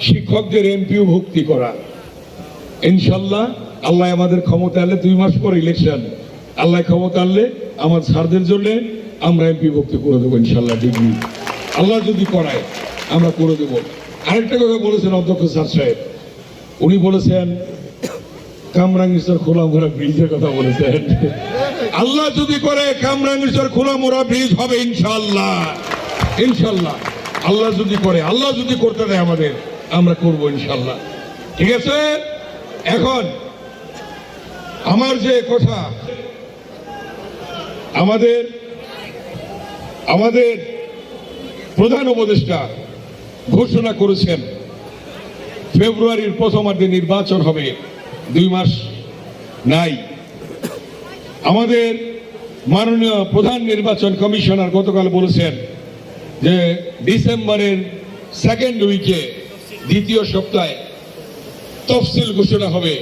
শিক্ষকদের এমপিও ভুক্তি করা। ইনশাল্লাহ আল্লাহ আমাদের ক্ষমতা আনলে 2 মাস পর ইলেকশন, আল্লাহ ক্ষমতা আনলে আমার স্যারদের জন্য আমরা এমপি ভুক্তি করে দেবো ইনশাল্লাহ। ডিগ্রি আল্লাহ যদি করায় আমরা করে দেবো। আরেকটা কথা বলেছেন অধ্যক্ষ স্যার সাহেব, উনি বলেছেন কামরাঙ্গীরচর খোলামোড়া ব্রিজের কথা বলেছেন। আল্লাহ যদি করে কামরাঙ্গীরচর খোলামোড়া ব্রিজ হবে ইনশাল্লাহ। ইনশাল্লাহ আল্লাহ যদি করে, আল্লাহ যদি করতে দেয় আমাদের, আমরা করবো ইনশাল্লাহ। ঠিক আছে। এখন আমার যে কথা, আমাদের প্রধান উপদেষ্টা ঘোষণা করেছেন ফেব্রুয়ারির প্রথমার্ধে নির্বাচন হবে, 2 মাস নাই। আমাদের মাননীয় প্রধান নির্বাচন কমিশনার গতকাল বলেছেন যে ডিসেম্বরের 2nd উইকে, 2য় সপ্তাহে তফসিল ঘোষণা হবে।